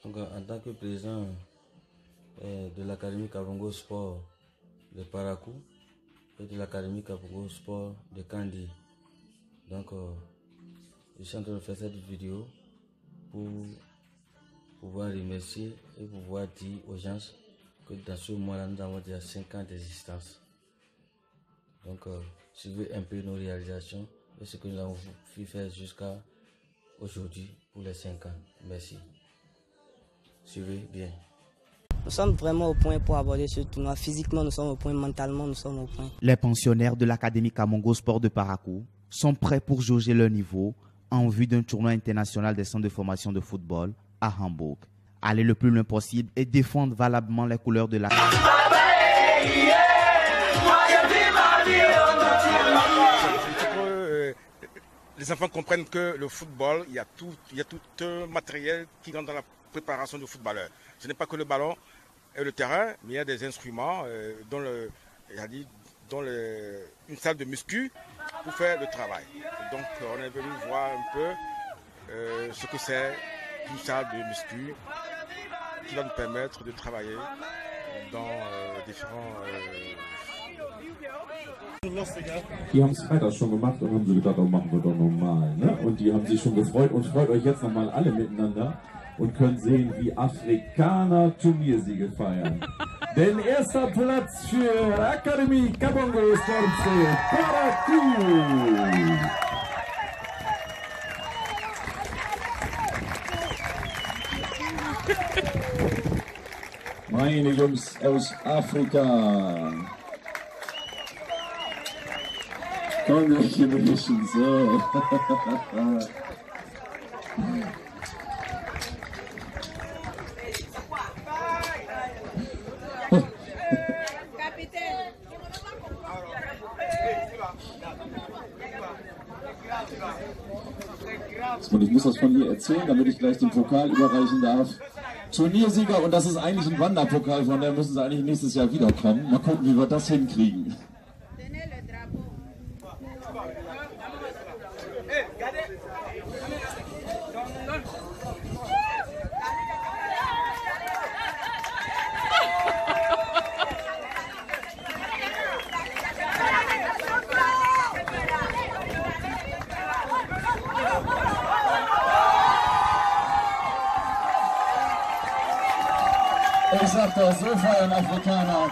Donc, en tant que président de l'Académie Kabongo Sport de Parakou et de l'Académie Kabongo Sport de Kandi. Donc, je suis en train de faire cette vidéo pour pouvoir remercier et pouvoir dire aux gens que dans ce mois-là, nous avons déjà 5 ans d'existence. Donc, suivez un peu nos réalisations et ce que nous avons pu faire jusqu'à aujourd'hui pour les 5 ans. Merci. Suivez bien. Nous sommes vraiment au point pour aborder ce tournoi. Physiquement, nous sommes au point. Mentalement, nous sommes au point. Les pensionnaires de l'Académie Kabongo Sport de Parakou sont prêts pour jauger leur niveau en vue d'un tournoi international des centres de formation de football à Hambourg. Aller le plus loin possible et défendre valablement les couleurs de la... Les enfants comprennent que le football, il y a tout un matériel qui rentre dans la préparation du footballeur. Ce n'est pas que le ballon et le terrain, mais il y a des instruments, une salle de muscu pour faire le travail. Donc on est venu voir un peu ce que c'est une salle de muscu qui va nous permettre de travailler dans différents... Die haben es Freitag schon gemacht und haben sie gedacht, oh, machen wir doch normal. Ne? Und die haben sich schon gefreut und freut euch jetzt nochmal alle miteinander und können sehen, wie Afrikaner Turniersiege feiern. Denn erster Platz für Akademie Kabongo Sport Parakou. Meine Jungs aus Afrika. Congratulations. Und ich muss das von ihr erzählen, damit ich gleich den Pokal überreichen darf. Turniersieger, und das ist eigentlich ein Wanderpokal, von der müssen sie eigentlich nächstes Jahr wiederkommen. Mal gucken, wie wir das hinkriegen. Ich sag das, so feiern Afrikaner.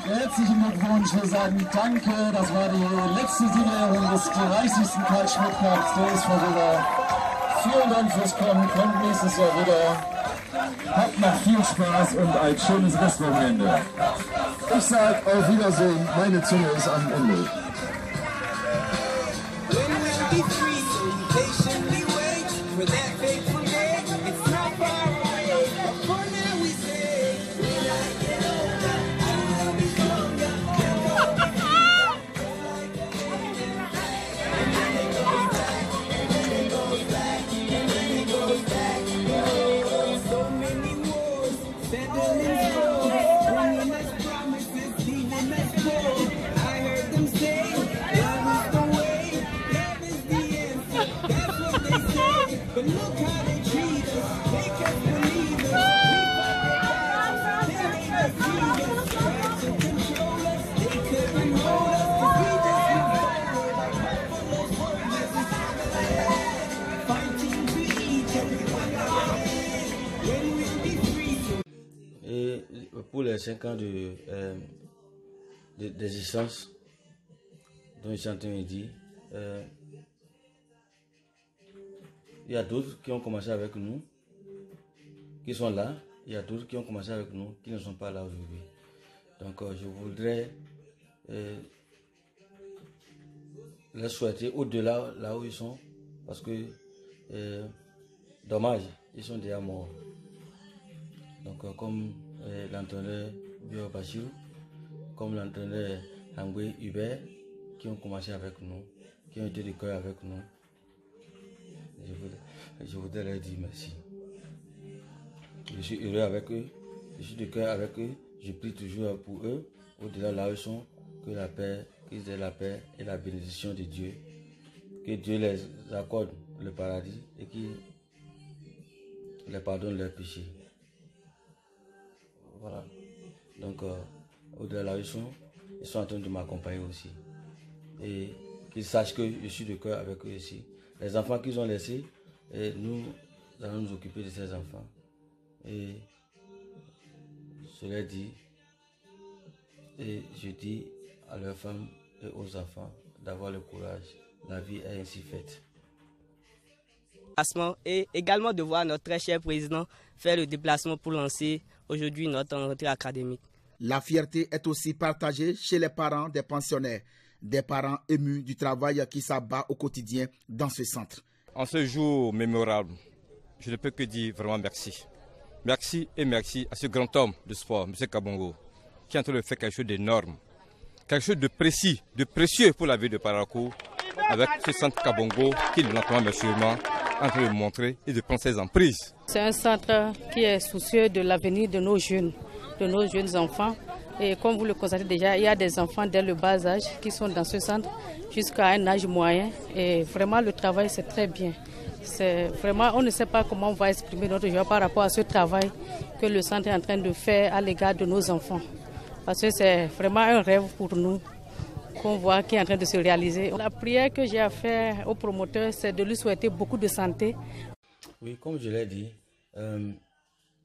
Herzlichen Glückwunsch, wir sagen Danke. Das war die letzte Siegerehrung des 30. Karl Schmidt Cups. Der ist vorüber. Vielen Dank fürs Kommen. Kommt nächstes Jahr wieder. Habt noch viel Spaß und ein schönes Restwochenende. Ich sag auf Wiedersehen. Meine Zunge ist am Ende. Et pour les 5 ans d'existence dont je suis en train de dire, il y a d'autres qui ont commencé avec nous, qui sont là. Il y a d'autres qui ont commencé avec nous, qui ne sont pas là aujourd'hui. Donc je voudrais les souhaiter au-delà, là où ils sont, parce que, dommage, ils sont déjà morts. Donc comme l'entraîneur Bio Bachirou, comme l'entraîneur Hangwe Hubert, qui ont commencé avec nous, qui ont été de cœur avec nous, je voudrais leur dire merci. Je suis heureux avec eux, je suis de cœur avec eux, je prie toujours pour eux, au-delà là où ils sont, que la paix, qu'ils aient la paix et la bénédiction de Dieu, que Dieu les accorde le paradis et qu'il les pardonne leurs péchés. voilà. Donc, au-delà de la leçon, ils sont en train de m'accompagner aussi. Et qu'ils sachent que je suis de cœur avec eux ici. Les enfants qu'ils ont laissés, et nous allons nous occuper de ces enfants. Et je leur dis, et je dis à leurs femmes et aux enfants d'avoir le courage. La vie est ainsi faite. Et également de voir notre très cher président faire le déplacement pour lancer aujourd'hui notre rentrée académique. La fierté est aussi partagée chez les parents des pensionnaires, des parents émus du travail qui s'abat au quotidien dans ce centre. En ce jour mémorable, je ne peux que dire vraiment merci. Merci et merci à ce grand homme de sport, M. Kabongo, qui est en train de faire quelque chose d'énorme, quelque chose de précis, de précieux pour la ville de Parakou, avec ce centre Kabongo qui, lentement mais sûrement, est en train de montrer et de prendre ses emprises. C'est un centre qui est soucieux de l'avenir de nos jeunes enfants. Et comme vous le constatez déjà, il y a des enfants dès le bas âge qui sont dans ce centre jusqu'à un âge moyen. Et vraiment, le travail, c'est très bien. C'est vraiment, on ne sait pas comment on va exprimer notre joie par rapport à ce travail que le centre est en train de faire à l'égard de nos enfants. Parce que c'est vraiment un rêve pour nous qu'on voit qui est en train de se réaliser. La prière que j'ai à faire au promoteur, c'est de lui souhaiter beaucoup de santé. Oui, comme je l'ai dit,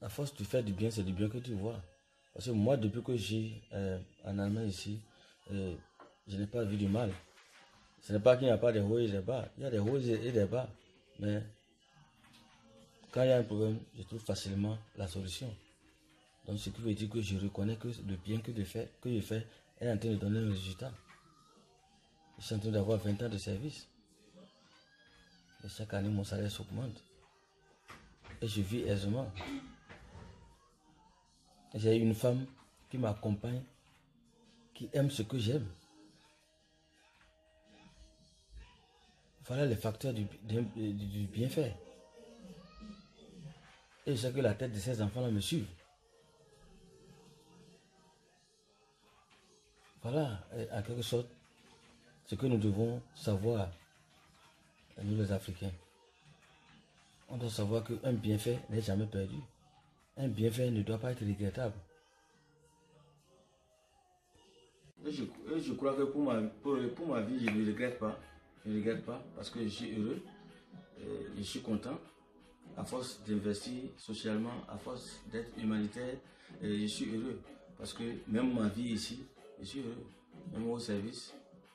à force de faire du bien, c'est du bien que tu vois. Parce que moi, depuis que je suis en Allemagne ici, je n'ai pas vu du mal. Ce n'est pas qu'il n'y a pas de hauts et des bas. Il y a des hauts et des bas. Mais quand il y a un problème, je trouve facilement la solution. Donc ce qui veut dire que je reconnais que le bien que je fais est en train de donner un résultat. Je suis en train d'avoir 20 ans de service. Et chaque année, mon salaire s'augmente. Et je vis aisément. J'ai une femme qui m'accompagne, qui aime ce que j'aime. Voilà les facteurs du bienfait. Et je sais que la tête de ces enfants-là me suit. Voilà, en quelque sorte, ce que nous devons savoir, nous les Africains. On doit savoir qu'un bienfait n'est jamais perdu. Un bienfait ne doit pas être regrettable. Et je crois que pour ma vie, je ne regrette pas. Je ne regrette pas parce que je suis heureux. Je suis content. À force d'investir socialement, à force d'être humanitaire, je suis heureux. Parce que même ma vie ici, je suis heureux. Même au service,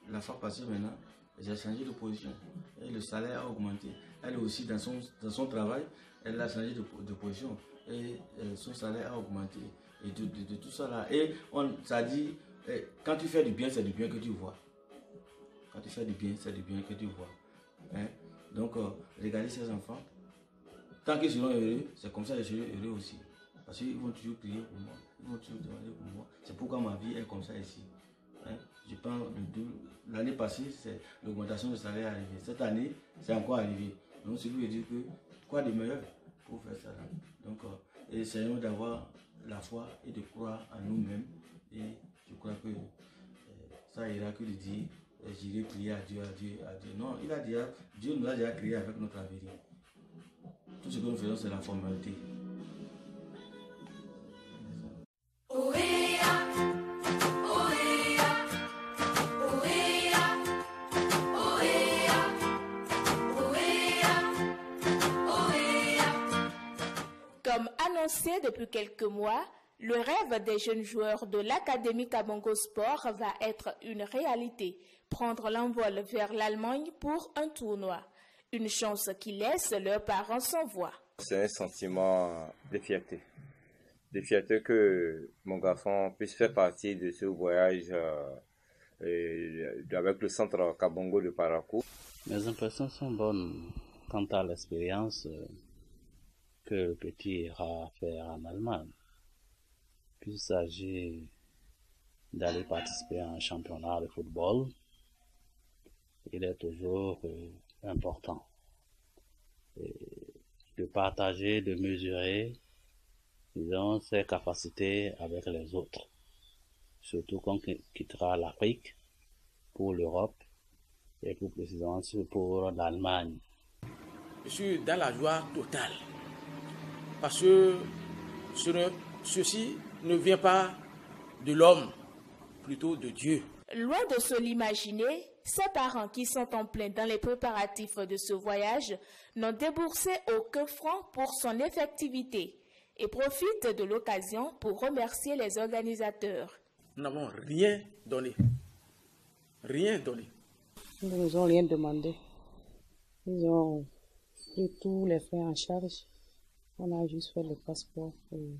la fois passée maintenant, j'ai changé de position. Et le salaire a augmenté. Elle aussi, dans son travail, elle a changé de position. Et son salaire a augmenté. Et de tout ça là. Et ça dit, quand tu fais du bien, c'est du bien que tu vois. Quand tu fais du bien, c'est du bien que tu vois. Hein? Donc, regardez ces enfants. Tant qu'ils seront heureux, c'est comme ça que je serai heureux aussi. Parce qu'ils vont toujours prier pour moi. Ils vont toujours demander pour moi. C'est pourquoi ma vie est comme ça ici. Hein? Je pense l'année passée, c'est l'augmentation de salaire est arrivée. Cette année, c'est encore arrivé. Donc, ce qui veut dire que quoi de meilleur pour faire ça. Donc, essayons d'avoir la foi et de croire en nous-mêmes. Et je crois que ça ira que de dire j'irai prier à Dieu. Non, il a dit, Dieu nous a déjà créé avec notre avenir. Tout ce que nous faisons, c'est la formalité. Comme annoncé depuis quelques mois, le rêve des jeunes joueurs de l'Académie Kabongo Sport va être une réalité. Prendre l'envol vers l'Allemagne pour un tournoi. Une chance qui laisse leurs parents sans voix. C'est un sentiment de fierté. De fierté que mon garçon puisse faire partie de ce voyage avec le centre Kabongo de Parakou. Mes impressions sont bonnes quant à l'expérience que le petit ira faire en Allemagne. Puis il s'agit d'aller participer à un championnat de football. Il est toujours important de partager, de mesurer, disons, ses capacités avec les autres. Surtout quand on quittera l'Afrique pour l'Europe et plus précisément pour l'Allemagne. Je suis dans la joie totale parce que ce n'est ceci ne vient pas de l'homme, plutôt de Dieu. Loin de se l'imaginer, ses parents qui sont en plein dans les préparatifs de ce voyage n'ont déboursé aucun franc pour son effectivité et profitent de l'occasion pour remercier les organisateurs. Nous n'avons rien donné. Rien donné. Ils ne nous ont rien demandé. Ils ont pris tous les frais en charge. On a juste fait le passeport et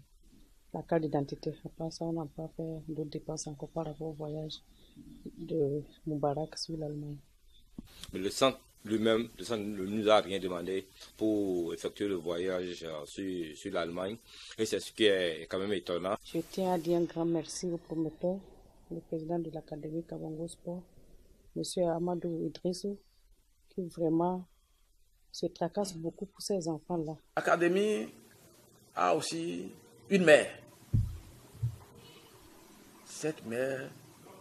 la carte d'identité. À part ça, on n'a pas fait d'autres dépenses encore par rapport au voyage de Moubarak sur l'Allemagne. Mais le centre lui-même, le centre ne nous a rien demandé pour effectuer le voyage sur l'Allemagne. Et c'est ce qui est quand même étonnant. Je tiens à dire un grand merci au promoteur, le président de l'Académie Kabango Sport, M. Amadou Idrissou, qui vraiment se tracasse beaucoup pour ces enfants-là. L'Académie a aussi une mère. Cette mère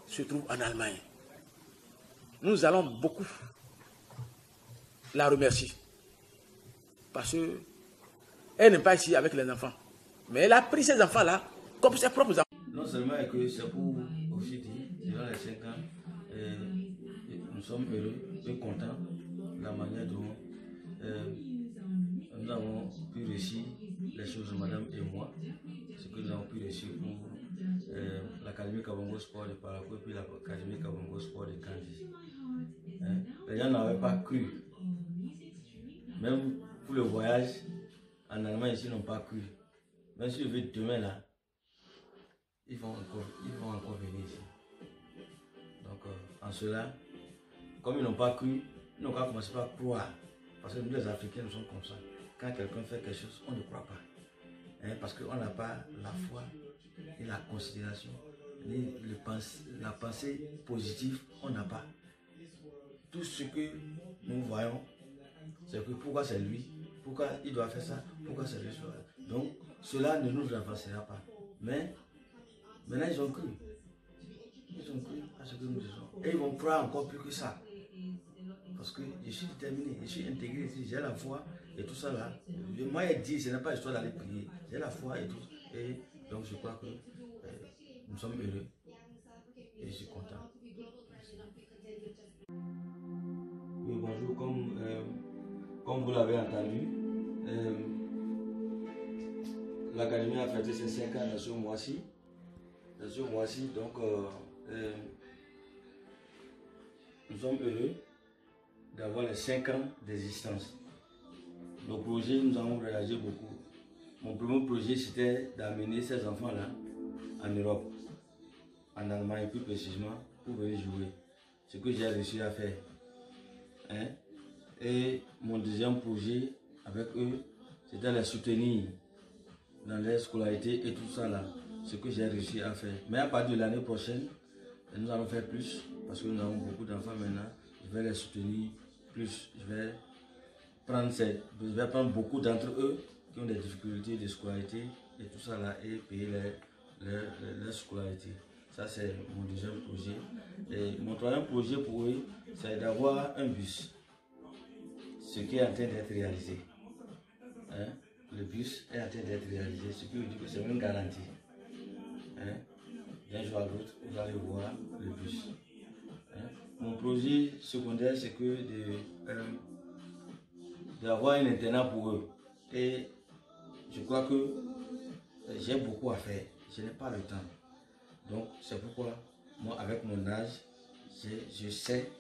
se trouve en Allemagne. Nous allons beaucoup la remercier. Parce qu'elle n'est pas ici avec les enfants. Mais elle a pris ces enfants-là comme ses propres enfants. Non seulement que c'est pour aussi dire, durant les 5 ans, nous sommes heureux et contents de la manière dont nous avons pu réussir les choses, madame et moi, ce que nous avons pu réussir pour l'Académie Kabango Sport de Parakou et puis l'Académie Kabango Sport de Kandi. Les gens n'avaient pas cru. Même pour le voyage en Allemagne, ici, ils n'ont pas cru. Même si je veux demain là, ils vont encore venir ici. Donc, en cela, comme ils n'ont pas cru, ils n'ont pas commencé par croire. Parce que nous, les Africains, nous sommes comme ça. Quand quelqu'un fait quelque chose, on ne croit pas. Parce qu'on n'a pas la foi et la considération, ni la pensée positive, on n'a pas. Tout ce que nous voyons, c'est que pourquoi c'est lui, pourquoi il doit faire ça, pourquoi c'est lui. Donc, cela ne nous avancera pas. Mais maintenant, ils ont cru. Ils ont cru à ce que nous disons. Et ils vont croire encore plus que ça. Parce que je suis déterminé, je suis intégré ici, j'ai la foi et tout ça là. Moi, il dit, ce n'est pas histoire d'aller prier. J'ai la foi et tout. Et donc, je crois que nous sommes heureux. Et je suis content. Oui, bonjour. Comme vous l'avez entendu, l'Académie a fêté ses 5 ans dans ce mois-ci. Donc, nous sommes heureux d'avoir les 5 ans d'existence. Nos projets, nous avons réalisé beaucoup. Mon premier projet, c'était d'amener ces enfants-là en Europe, en Allemagne plus précisément, pour venir jouer. Ce que j'ai réussi à faire. Et mon deuxième projet avec eux, c'était les soutenir dans leur scolarité et tout ça là. Ce que j'ai réussi à faire. Mais à partir de l'année prochaine, nous allons faire plus, parce que nous avons beaucoup d'enfants maintenant. Je vais les soutenir plus. Je vais prendre beaucoup d'entre eux qui ont des difficultés de scolarité et tout ça là, et payer leur scolarité. Ça, c'est mon deuxième projet. Et mon troisième projet pour eux, c'est d'avoir un bus. Ce qui est en train d'être réalisé. Le bus est en train d'être réalisé, ce qui veut dire que c'est une garantie. D'un jour à l'autre, vous allez voir le bus. Mon projet secondaire, c'est que d'avoir un internat pour eux. Et je crois que j'ai beaucoup à faire. Je n'ai pas le temps. Donc, c'est pourquoi, moi, avec mon âge, je sais,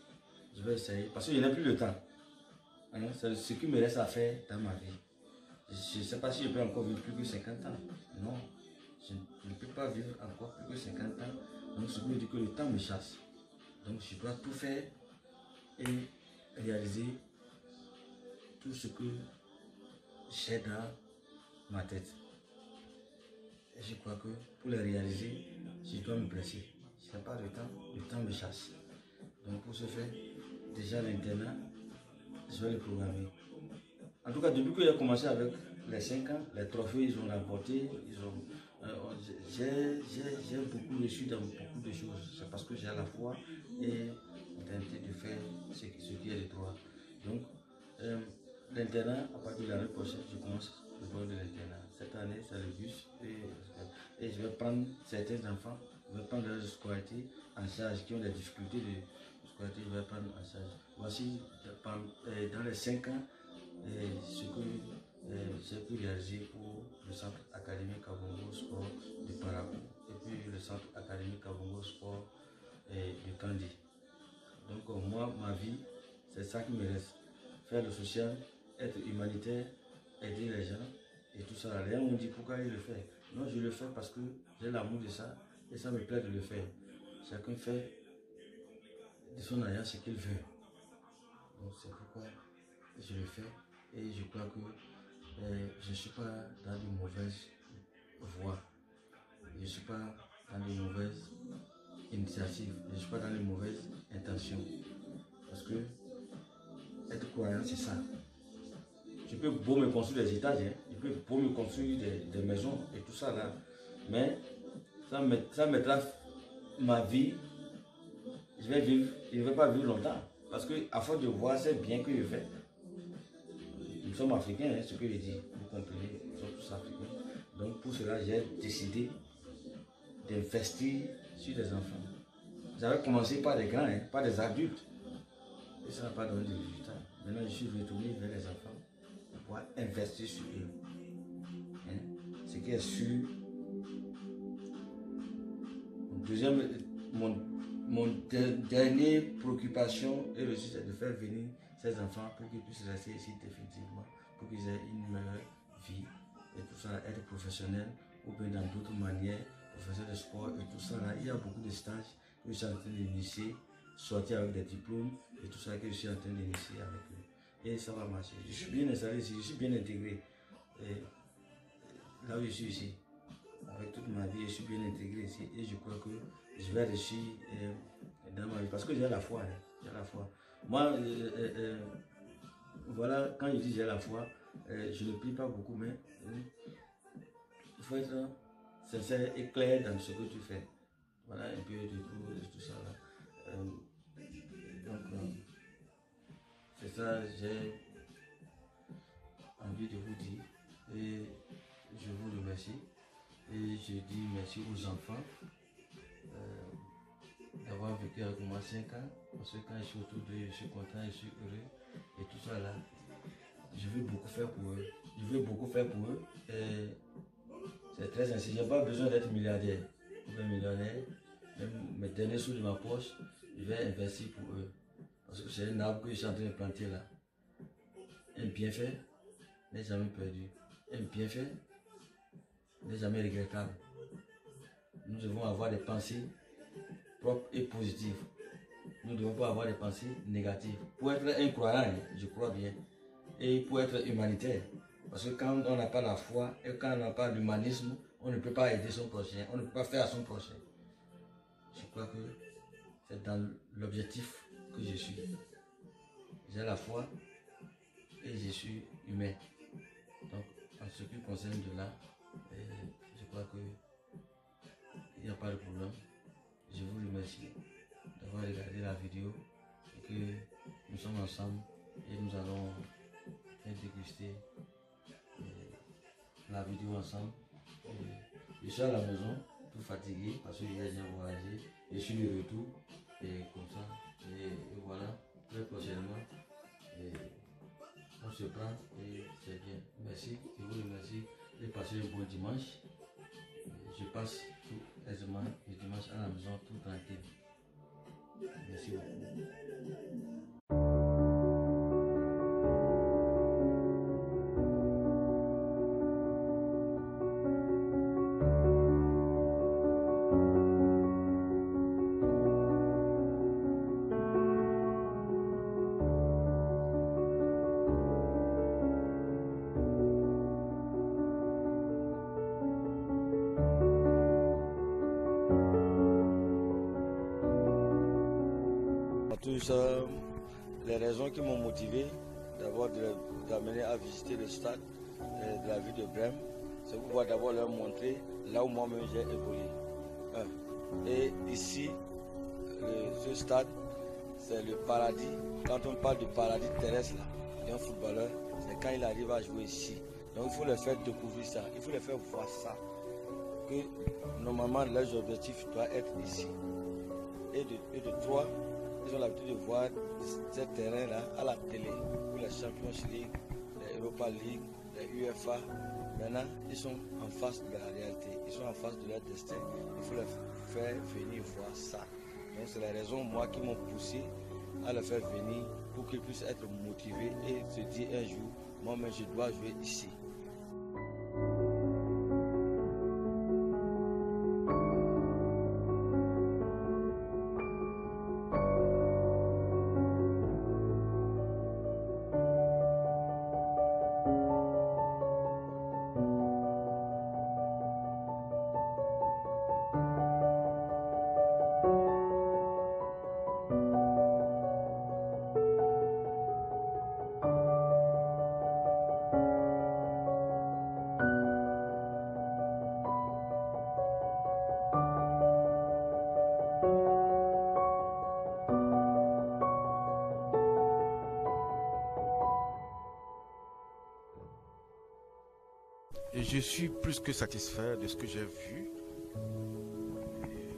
je vais essayer. Parce que je n'ai plus le temps. C'est ce qui me reste à faire dans ma vie. Je ne sais pas si je peux encore vivre plus que 50 ans. Non, je ne peux pas vivre encore plus que 50 ans. Donc, ce qui me dit que le temps me chasse. Donc, je dois tout faire et réaliser tout ce que j'ai dans ma tête. Et je crois que pour les réaliser, je dois me presser. Je n'ai pas le temps me chasse. Donc, pour ce faire, déjà l'internat, je vais le programmer. En tout cas, depuis que j'ai commencé avec les 5 ans, les trophées, ils ont remporté. J'ai beaucoup reçu dans beaucoup de choses. C'est parce que j'ai la foi et l'intérêt de faire ce qui est de droit. Donc, l'internat, à partir de l'année prochaine, je commence le programme de l'internat. cette année, c'est le bus. Et je vais prendre certains enfants, je vais prendre leur scolarité en charge, qui ont des difficultés de scolarité, je vais prendre en charge. Voici, dans les 5 ans, ce que j'ai pu réaliser pour le centre académique Kabongo Sport de Parakou et puis le centre académique Kabongo Sport de Kandi. Donc moi, ma vie, c'est ça qui me reste. Faire le social, être humanitaire, aider les gens et tout ça. Rien on dit pourquoi il le fait. Non, je le fais parce que j'ai l'amour de ça et ça me plaît de le faire. Chacun fait de son arrière ce qu'il veut. Donc c'est pourquoi je le fais et je crois que je ne suis pas dans de mauvaises voies. Je ne suis pas dans de mauvaises initiatives. Je ne suis pas dans de mauvaises intentions. Parce que être croyant, c'est ça. Je peux beau me construire des étages, hein. Je peux beau me construire des maisons et tout ça là. Mais ça mettra ma vie. Je ne vais pas vivre longtemps. Parce qu'à force de voir ces biens que je fais, nous sommes africains, hein, ce que je dis, vous comprenez, nous sommes tous africains. Donc pour cela, j'ai décidé d'investir sur des enfants. J'avais commencé par des grands, hein, par des adultes. Et ça n'a pas donné de résultat. Maintenant, je suis retourné vers les enfants pour pouvoir investir sur eux. Hein? Ce qui est sûr. Mon dernière préoccupation est aussi de faire venir ces enfants pour qu'ils puissent rester ici définitivement, pour qu'ils aient une meilleure vie et tout ça, être professionnels ou bien dans d'autres manières, professeurs de sport et tout ça. Là, il y a beaucoup de stages que je suis en train d'initier, sortir avec des diplômes et tout ça que je suis en train d'initier avec eux. Et ça va marcher. Je suis bien installé ici, je suis bien intégré. Et là où je suis ici, avec toute ma vie, je suis bien intégré ici et je crois que je vais réussir dans ma vie parce que j'ai la foi. Hein, j'ai la foi. Moi, voilà, quand je dis j'ai la foi, je ne prie pas beaucoup, mais il faut être sincère et clair dans ce que tu fais. Voilà un peu de tout ça là. Donc, c'est ça que j'ai envie de vous dire et je vous remercie. Et je dis merci aux enfants d'avoir vécu avec moi 5 ans. Parce que quand je suis autour d'eux, je suis content, je suis heureux. Et tout ça là, je veux beaucoup faire pour eux. Je veux beaucoup faire pour eux. Et c'est très sincère. Je n'ai pas besoin d'être milliardaire ou un millionnaire. Même mes derniers sous de ma poche, je vais investir pour eux. Parce que c'est un arbre que je suis en train de planter là. Un bienfait n'est jamais perdu. Un bienfait n'est jamais regrettable. Nous devons avoir des pensées propres et positives. Nous ne devons pas avoir des pensées négatives. Pour être un croyant, je crois bien, et pour être humanitaire. Parce que quand on n'a pas la foi et quand on n'a pas l'humanisme, on ne peut pas aider son prochain, on ne peut pas faire à son prochain. Je crois que c'est dans l'objectif que je suis. J'ai la foi et je suis humain. Donc, en ce qui concerne de là, je crois qu'il n'y a pas de problème. Je vous remercie d'avoir regardé la vidéo et que nous sommes ensemble et nous allons déguster la vidéo ensemble. Je suis à la maison, tout fatigué parce que j'ai voyagé. Je suis de retour et comme ça. Et voilà, très prochainement. On se prend et c'est bien. Merci, je vous remercie de passer un bon dimanche. Je passe tout aisément le dimanche à la maison, tout tranquille. Merci beaucoup. Les raisons qui m'ont motivé d'amener à visiter le stade de la ville de Brême, c'est pour pouvoir d'abord leur montrer là où moi-même j'ai évolué. Et ici, ce stade, c'est le paradis. Quand on parle du paradis terrestre d'un footballeur, c'est quand il arrive à jouer ici. Donc il faut les faire découvrir ça, il faut les faire voir ça. Que normalement leurs objectifs doivent être ici. Et de 3, ils ont l'habitude de voir ces terrains-là à la télé. Pour les Champions League, les Europa League, les UEFA. Maintenant, ils sont en face de la réalité, ils sont en face de leur destin. Il faut les faire venir voir ça. Donc c'est la raison, moi, qui m'ont poussé à les faire venir pour qu'ils puissent être motivés et se dire un jour, moi-même, je dois jouer ici. Et je suis plus que satisfait de ce que j'ai vu.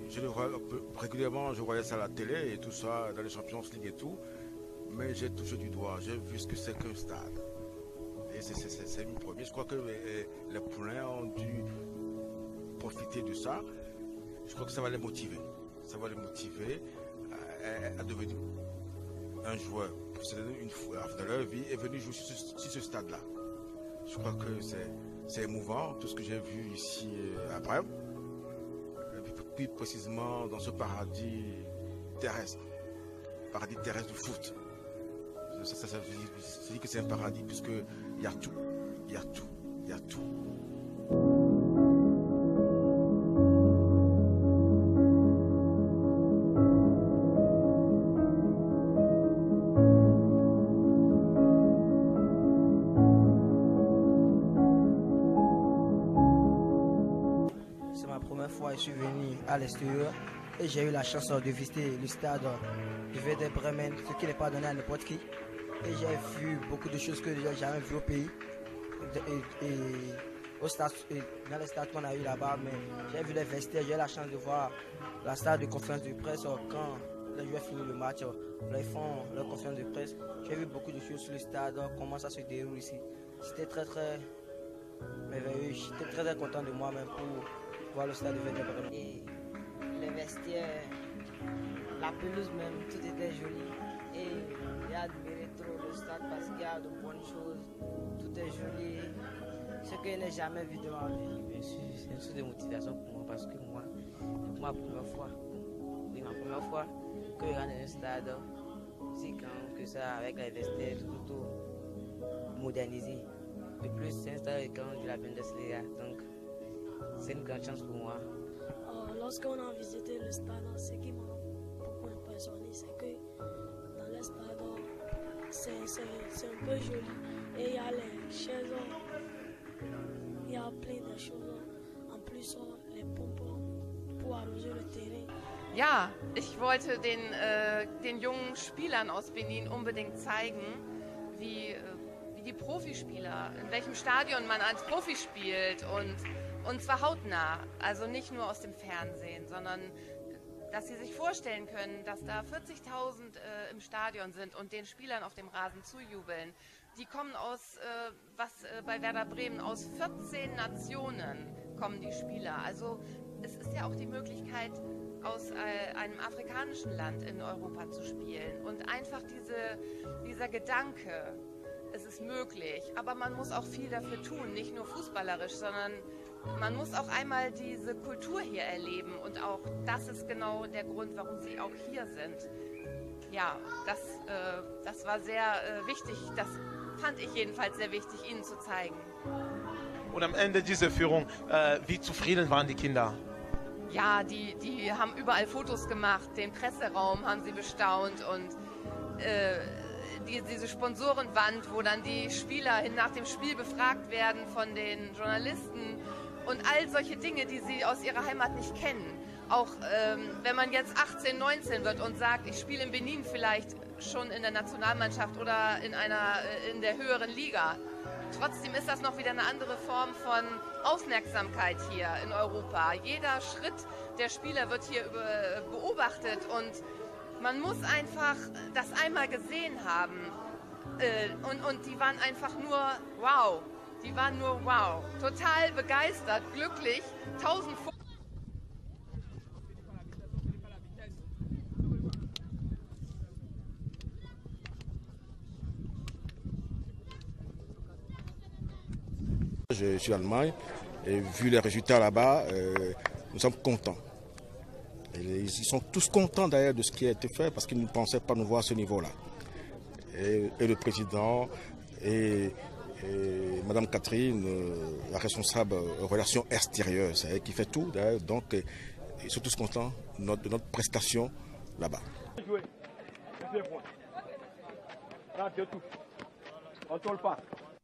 Je le vois régulièrement, je voyais ça à la télé et tout ça, dans les Champions League et tout. Mais j'ai touché du doigt, j'ai vu ce que c'est qu'un stade. Et c'est une première. Je crois que les poulains ont dû profiter de ça. Je crois que ça va les motiver. Ça va les motiver à devenir un joueur professionnel une fois dans leur vie et venir jouer sur ce stade-là. Je crois que c'est émouvant, tout ce que j'ai vu ici à Brême, plus précisément dans ce paradis terrestre du foot. Ça veut dire que c'est un paradis puisqu'il y a tout, il y a tout, il y a tout. Je suis venu à l'extérieur et j'ai eu la chance de visiter le stade du Werder Bremen, ce qui n'est pas donné à n'importe qui. Et j'ai vu beaucoup de choses que je n'ai jamais vues au pays. Dans les stades qu'on a eu là-bas, mais j'ai vu les vestiaires, j'ai eu la chance de voir la salle de conférence de presse quand les joueurs finissent le match, ils font leur conférence de presse. J'ai vu beaucoup de choses sur le stade, comment ça se déroule ici. C'était très merveilleux, j'étais très content de moi-même pour voir le stade de Werder Bremen. Et les vestiaires, la pelouse même, tout était joli. Et j'ai admiré trop le stade parce qu'il y a de bonnes choses, tout est joli. Ce que je n'ai jamais vu de ma vie. C'est une source de motivation pour moi parce que moi, c'est ma première fois. C'est ma première fois que je rentre dans un stade aussi grand que ça, avec les vestiaires, tout modernisé. De plus, c'est un stade grand de la Bundesliga. Donc, c'est une grande chance pour moi. Lorsqu'on a visité le stade, ce qui m'a beaucoup impressionné, c'est que dans le stade, c'est un peu joli. Et il y a les chaises, il y a plein de choses. En plus, les pompes pour arroser le terrain. Ja, ich wollte den jungen Spielern aus Benin unbedingt zeigen, wie die Profispieler, in welchem Stadion man als Profi spielt und zwar hautnah, also nicht nur aus dem Fernsehen, sondern dass sie sich vorstellen können, dass da 40.000 im Stadion sind und den Spielern auf dem Rasen zujubeln. Die kommen bei Werder Bremen aus 14 Nationen kommen die Spieler. Also es ist ja auch die Möglichkeit, aus einem afrikanischen Land in Europa zu spielen. Und einfach dieser Gedanke, es ist möglich, aber man muss auch viel dafür tun, nicht nur fußballerisch, sondern man muss auch einmal diese Kultur hier erleben und auch das ist genau der Grund, warum sie auch hier sind. Ja, das war sehr wichtig, das fand ich jedenfalls sehr wichtig, Ihnen zu zeigen. Und am Ende dieser Führung, wie zufrieden waren die Kinder? Ja, die haben überall Fotos gemacht, den Presseraum haben sie bestaunt und diese Sponsorenwand, wo dann die Spieler nach dem Spiel befragt werden von den Journalisten und all solche Dinge, die sie aus ihrer Heimat nicht kennen. Auch wenn man jetzt 18, 19 wird und sagt, ich spiele in Benin vielleicht schon in der Nationalmannschaft oder in der höheren Liga, trotzdem ist das noch wieder eine andere Form von Aufmerksamkeit hier in Europa. Jeder Schritt der Spieler wird hier beobachtet und man muss einfach das einmal gesehen haben. Und die waren einfach nur wow. Die waren nur wow. Total begeistert, glücklich, 1000 Je suis en Allemagne et vu les résultats là-bas, nous sommes contents. Ils sont tous contents d'ailleurs de ce qui a été fait parce qu'ils ne pensaient pas nous voir à ce niveau-là. Et le président et Madame Catherine, la responsable relations extérieures, c'est elle qui fait tout d'ailleurs, donc ils sont tous contents de notre prestation là-bas.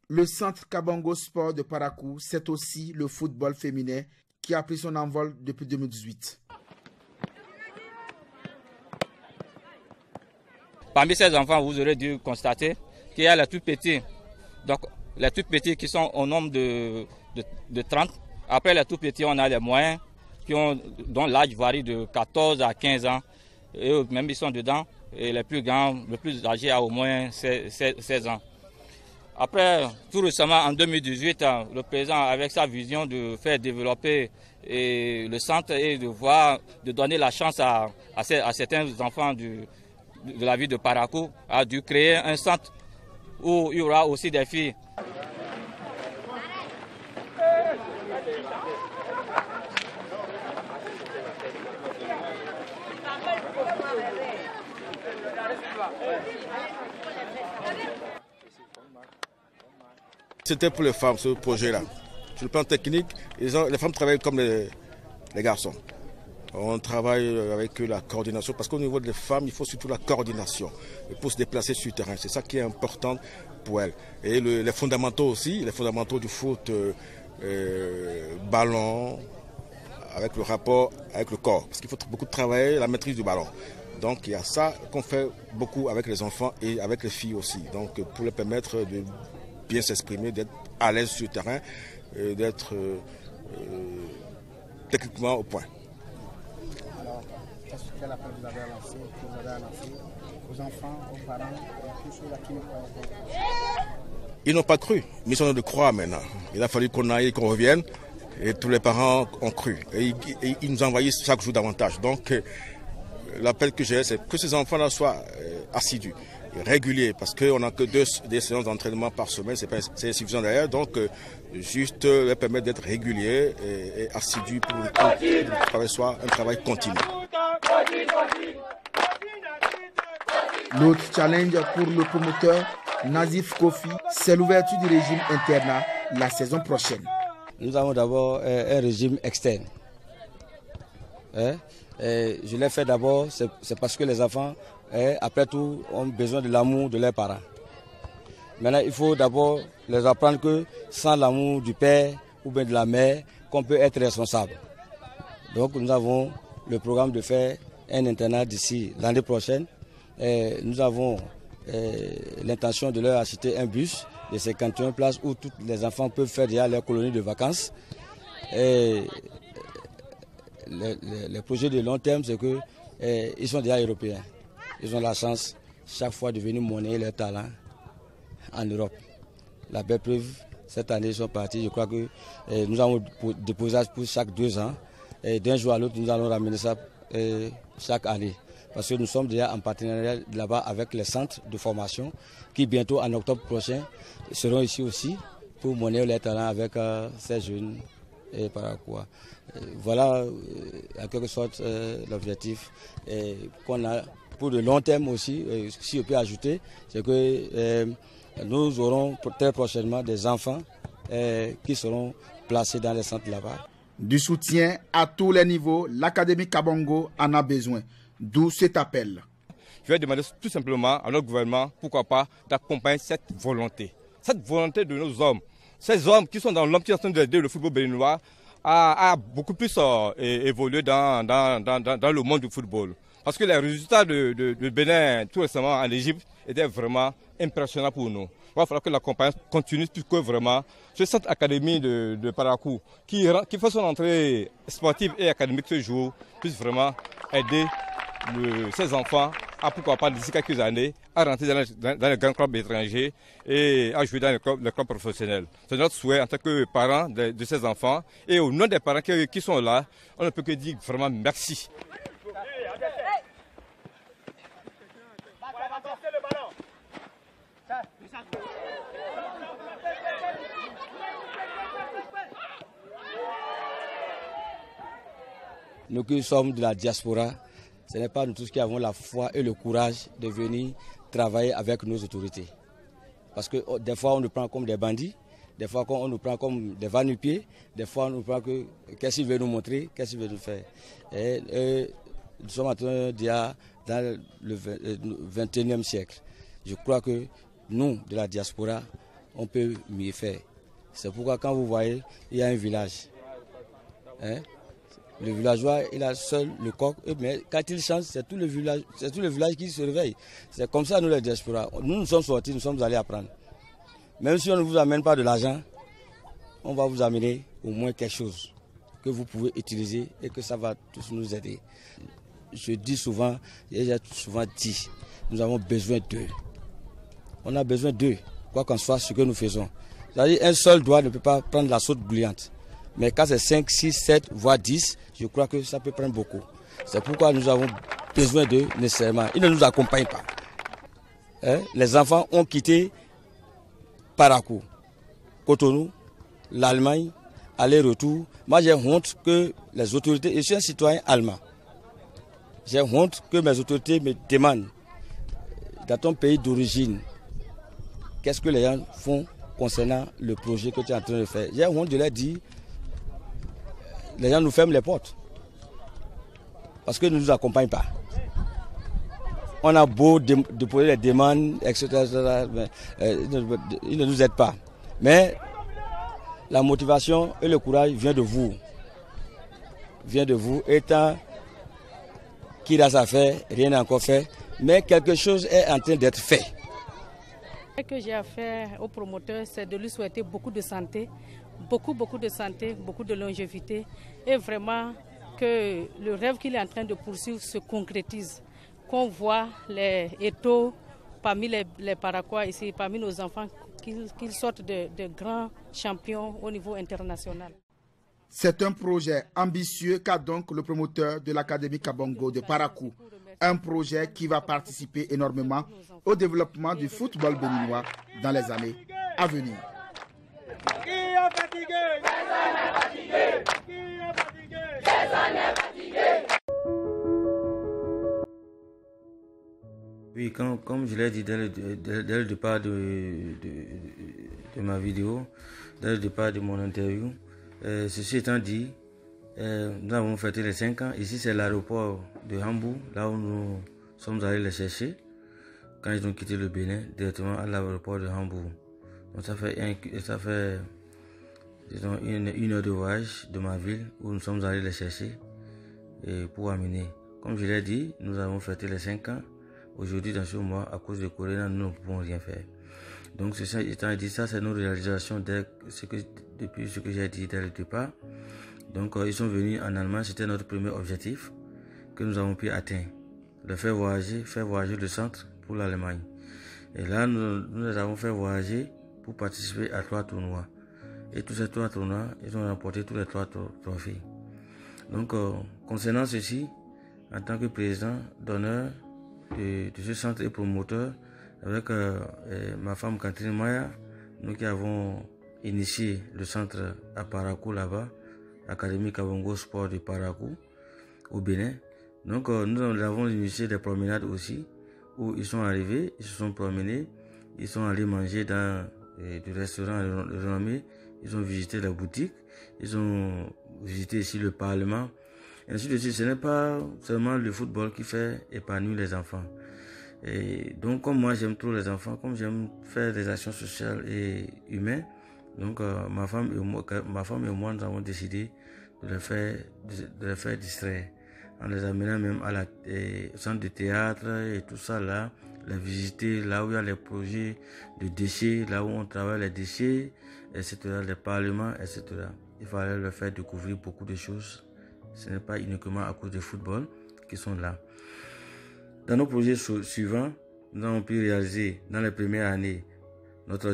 Le centre Kabango Sport de Parakou, c'est aussi le football féminin qui a pris son envol depuis 2018. Parmi ces enfants, vous aurez dû constater qu'il y a les tout petits. Donc, les tout petits qui sont au nombre de 30. Après les tout petits, on a les moyens dont l'âge varie de 14 à 15 ans. Et même ils sont dedans. Et les plus grands, le plus âgé a au moins 16 ans. Après, tout récemment, en 2018, le président, avec sa vision de faire développer le centre et de donner la chance à certains enfants de la ville de Parakou, a dû créer un centre où il y aura aussi des filles. C'était pour les femmes, ce projet-là. Sur le plan technique, les femmes travaillent comme les garçons. On travaille avec la coordination, parce qu'au niveau des femmes, il faut surtout la coordination pour se déplacer sur le terrain. C'est ça qui est important pour elles. Et les fondamentaux aussi, les fondamentaux du foot, ballon, avec le rapport avec le corps. Parce qu'il faut beaucoup travailler la maîtrise du ballon. Donc il y a ça qu'on fait beaucoup avec les enfants et avec les filles aussi. Donc pour les permettre de bien s'exprimer, d'être à l'aise sur le terrain, d'être techniquement au point. Alors, quel appel vous avez lancé, aux enfants, aux parents, tous ceux-là qui ne croient pas? Ils n'ont pas cru, mais ils sont en train de croire maintenant. Il a fallu qu'on aille, qu'on revienne, et tous les parents ont cru. Et ils nous envahissent chaque jour davantage. Donc l'appel que j'ai, c'est que ces enfants-là soient assidus, réguliers, parce qu'on n'a que des séances d'entraînement par semaine, c'est insuffisant d'ailleurs, donc juste leur permettre d'être réguliers et assidus pour que le travail soit un travail continu. L'autre challenge pour le promoteur Nazif Kofi, c'est l'ouverture du régime internat la saison prochaine. Nous avons d'abord un régime externe. Je l'ai fait d'abord, c'est parce que les enfants, après tout, ont besoin de l'amour de leurs parents. Maintenant, il faut d'abord les apprendre que sans l'amour du père ou bien de la mère, qu'on peut être responsable. Donc nous avons le programme de faire un internat d'ici l'année prochaine. Nous avons l'intention de leur acheter un bus de 51 places où tous les enfants peuvent faire déjà leur colonie de vacances. Et les projets de long terme, c'est qu'ils sont déjà européens. Ils ont la chance chaque fois de venir monnayer leur talent en Europe. La belle preuve, cette année, ils sont partis. Je crois que nous avons déposé pour chaque 2 ans. Et d'un jour à l'autre, nous allons ramener ça chaque année. Parce que nous sommes déjà en partenariat là-bas avec les centres de formation qui bientôt, en octobre prochain, seront ici aussi pour monnayer leur talent avec ces jeunes et Parakois. Voilà en quelque sorte l'objectif qu'on a pour le long terme aussi, si je peux ajouter, c'est que nous aurons très prochainement des enfants qui seront placés dans les centres là-bas. Du soutien à tous les niveaux, l'Académie Kabango en a besoin, d'où cet appel. Je vais demander tout simplement à notre gouvernement, pourquoi pas, d'accompagner cette volonté de nos hommes. Ces hommes qui sont dans l'homme qui sont en train d'aider le football béninois a beaucoup plus évolué dans le monde du football. Parce que les résultats de Bénin tout récemment en Égypte étaient vraiment impressionnants pour nous. Il va falloir que la compagnie continue puisque vraiment ce centre académique de Parakou qui fait son entrée sportive et académique ce jour puisse vraiment aider ces enfants à, pourquoi pas, d'ici quelques années, à rentrer dans les grands clubs étrangers et à jouer dans les clubs professionnels. C'est notre souhait en tant que parents de ces enfants. Et au nom des parents qui sont là, on ne peut que dire vraiment merci. Nous qui sommes de la diaspora, ce n'est pas nous tous qui avons la foi et le courage de venir travailler avec nos autorités. Parce que des fois on nous prend comme des bandits, des fois on nous prend comme des va-nu-pieds, des fois on nous prend que qu'est-ce qu'il veut nous montrer, qu'est-ce qu'il veut nous faire. Et nous sommes en train d'être dans le 21e siècle. Je crois que nous, de la diaspora, on peut mieux faire. C'est pourquoi quand vous voyez, il y a un village. Le villageois, il a seul le coq, mais quand il chante, c'est tout le village qui se réveille. C'est comme ça, nous, les diasporas. Nous sommes sortis, nous sommes allés apprendre. Même si on ne vous amène pas de l'argent, on va vous amener au moins quelque chose que vous pouvez utiliser et que ça va tous nous aider. Je dis souvent, et j'ai souvent dit, nous avons besoin d'eux. On a besoin d'eux, quoi qu'en soit ce que nous faisons. C'est-à-dire, un seul doigt ne peut pas prendre la sauce bouillante. Mais quand c'est 5, 6, 7, voire 10, je crois que ça peut prendre beaucoup. C'est pourquoi nous avons besoin d'eux nécessairement. Ils ne nous accompagnent pas. Les enfants ont quitté Parakou, Cotonou, l'Allemagne, aller-retour. Moi j'ai honte que les autorités, et je suis un citoyen allemand, j'ai honte que mes autorités me demandent, dans ton pays d'origine, qu'est-ce que les gens font concernant le projet que tu es en train de faire. J'ai honte de leur dire, les gens nous ferment les portes. Parce qu'ils ne nous accompagnent pas. On a beau déposer les demandes, etc. Mais, ils ne nous aident pas. Mais la motivation et le courage vient de vous. Vient de vous. Étant qu'il a à faire, rien n'est encore fait. Mais quelque chose est en train d'être fait. Ce que j'ai à faire au promoteur, c'est de lui souhaiter beaucoup de santé, beaucoup de santé, beaucoup de longévité et vraiment que le rêve qu'il est en train de poursuivre se concrétise. Qu'on voit les étaux parmi les Paraquois ici, parmi nos enfants, qu'ils sortent de grands champions au niveau international. C'est un projet ambitieux qu'a donc le promoteur de l'Académie Kabongo de Parakou. Un projet qui va participer énormément au développement du football béninois dans les années à venir. Oui, comme je l'ai dit dès le départ de ma vidéo, dès le départ de mon interview, ceci étant dit, nous avons fêté les 5 ans. Ici, c'est l'aéroport de Hambourg, là où nous sommes allés les chercher quand ils ont quitté le Bénin, directement à l'aéroport de Hambourg. Donc ça fait disons, une heure de voyage de ma ville où nous sommes allés les chercher et pour amener. Comme je l'ai dit, nous avons fêté les 5 ans. Aujourd'hui, dans ce mois, à cause de Corona, nous ne pouvons rien faire. Donc, ceci étant dit, ça, c'est nos réalisations depuis ce que j'ai dit dès le départ. Donc, ils sont venus en Allemagne, c'était notre premier objectif que nous avons pu atteindre. De faire voyager le centre pour l'Allemagne. Et là, nous les avons fait voyager pour participer à 3 tournois. Et tous ces 3 tournois, ils ont remporté tous les 3 trophées. Donc, concernant ceci, en tant que président d'honneur de ce centre et promoteur, avec ma femme Catherine Maya, nous qui avons initié le centre à Parakou là-bas, l'Académie Kabongo Sport de Parakou, au Bénin. Donc nous avons initié des promenades aussi, où ils sont arrivés, ils se sont promenés, ils sont allés manger dans des restaurants renommés, ils ont visité la boutique, ils ont visité ici le Parlement. Et ainsi de suite, ce n'est pas seulement le football qui fait épanouir les enfants. Et donc, comme moi j'aime trop les enfants, comme j'aime faire des actions sociales et humaines, donc ma femme et moi nous avons décidé de les faire distraire en les amenant même au centre de théâtre et tout ça là, les visiter là où il y a les projets de déchets, là où on travaille les déchets, etc., les parlements, etc. Il fallait leur faire découvrir beaucoup de choses. Ce n'est pas uniquement à cause du football qu'ils sont là. Dans nos projets suivants, nous avons pu réaliser dans les premières années notre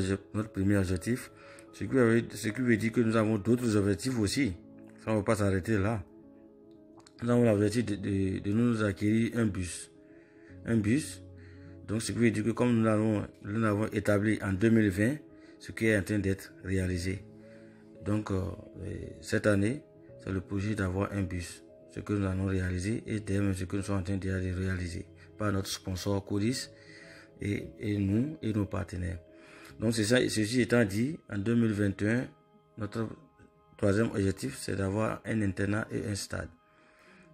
premier objectif, ce qui veut dire que nous avons d'autres objectifs aussi. Ça ne va pas s'arrêter là. Nous avons l'objectif de nous acquérir un bus. Un bus, donc ce qui veut dire que comme nous l'avons établi en 2020, ce qui est en train d'être réalisé. Donc cette année, c'est le projet d'avoir un bus. Ce que nous allons réaliser et d'ailleurs ce que nous sommes en train de réaliser par notre sponsor Codis et nous et nos partenaires. Donc c'est ça, ceci étant dit, en 2021, notre troisième objectif, c'est d'avoir un internat et un stade.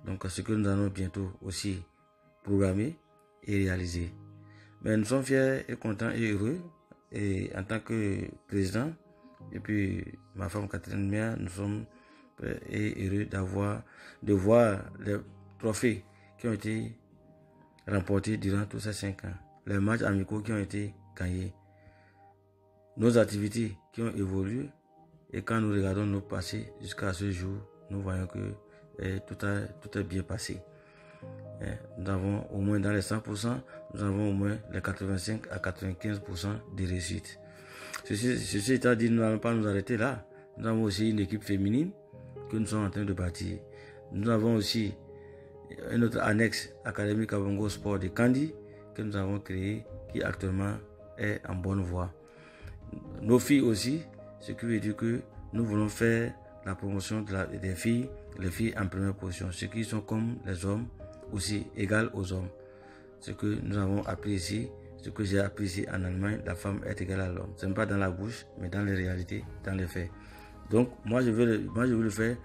Donc ce que nous allons bientôt aussi programmer et réaliser. Mais nous sommes fiers et contents et heureux. Et en tant que président, et puis ma femme Catherine Mia, nous sommes prêts et heureux de voir les trophées qui ont été remportés durant tous ces 5 ans. Les matchs amicaux qui ont été gagnés. Nos activités qui ont évolué. Et quand nous regardons nos passés jusqu'à ce jour, nous voyons que tout est bien passé. Nous avons au moins dans les 100%, nous avons au moins les 85 à 95% de réussite. Ceci étant dit, nous n'allons pas nous arrêter là. Nous avons aussi une équipe féminine que nous sommes en train de bâtir. Nous avons aussi un autre annexe Académie Kabongo Sport de Kandi que nous avons créé qui actuellement est en bonne voie. Nos filles aussi, ce qui veut dire que nous voulons faire la promotion des filles, les filles en première position, ceux qui sont comme les hommes, aussi égales aux hommes. Ce que nous avons appris ici, ce que j'ai appris ici en Allemagne, la femme est égale à l'homme. Ce n'est pas dans la bouche, mais dans les réalités, dans les faits. Donc, moi je veux le faire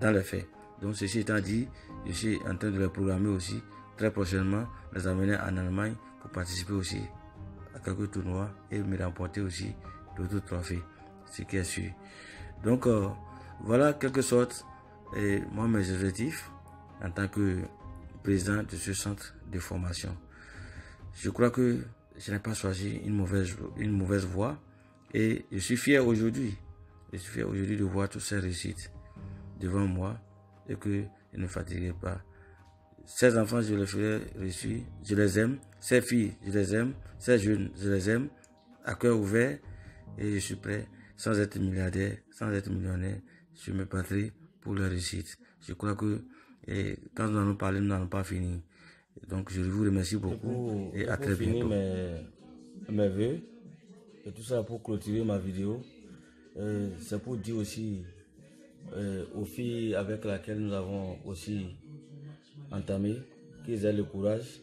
dans les faits. Donc, ceci étant dit, je suis en train de les programmer aussi, très prochainement, les amener en Allemagne pour participer aussi à quelques tournois et me remporter aussi d'autres trophées, ce qui est sûr. Donc, voilà quelque sorte moi mes objectifs en tant que président de ce centre de formation. Je crois que je n'ai pas choisi une mauvaise voie et je suis fier aujourd'hui. Je suis fier aujourd'hui de voir toutes ces réussites devant moi et que je ne fatiguerai pas. Ces enfants, je les ferai réussir, je les aime. Ces filles, je les aime. Ces jeunes, je les aime. À cœur ouvert et je suis prêt, sans être milliardaire, sans être millionnaire, je me battrai pour leur réussite. Je crois que quand nous allons parler, nous n'allons pas finir. Donc je vous remercie beaucoup et à très bientôt. Mes vœux et tout ça pour clôturer ma vidéo, c'est pour dire aussi aux filles avec lesquelles nous avons aussi entamé qu'ils aient le courage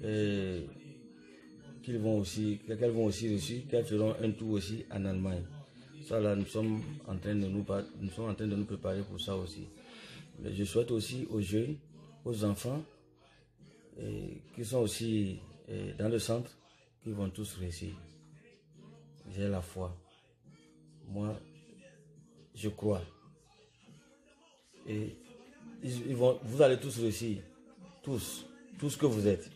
et qu'elles vont aussi réussir, qu'elles feront un tour aussi en Allemagne. Ça là, nous sommes en train de nous préparer pour ça aussi. Mais je souhaite aussi aux jeunes, aux enfants qui sont aussi dans le centre, qu'ils vont tous réussir. J'ai la foi. Moi, je crois. Et vous allez tous réussir. Tous. Tout ce que vous êtes.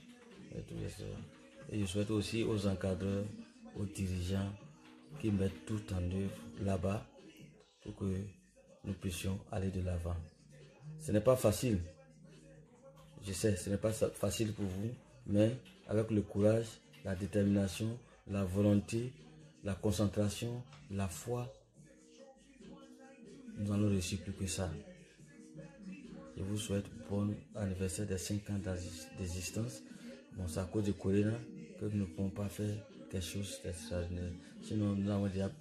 Et je souhaite aussi aux encadreurs, aux dirigeants qui mettent tout en œuvre là-bas pour que nous puissions aller de l'avant. Ce n'est pas facile. Je sais, ce n'est pas facile pour vous, mais avec le courage, la détermination, la volonté, la concentration, la foi, nous allons réussir plus que ça. Je vous souhaite bon anniversaire des 5 ans d'existence. Bon, c'est à cause de Corona que nous ne pouvons pas faire quelque chose d'extraordinaire. Sinon,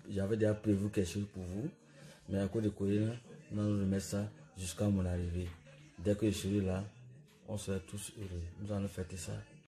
j'avais déjà prévu quelque chose pour vous, mais à cause de Corona, nous allons remettre ça jusqu'à mon arrivée. Dès que je serai là, on sera tous heureux. Nous allons fêter ça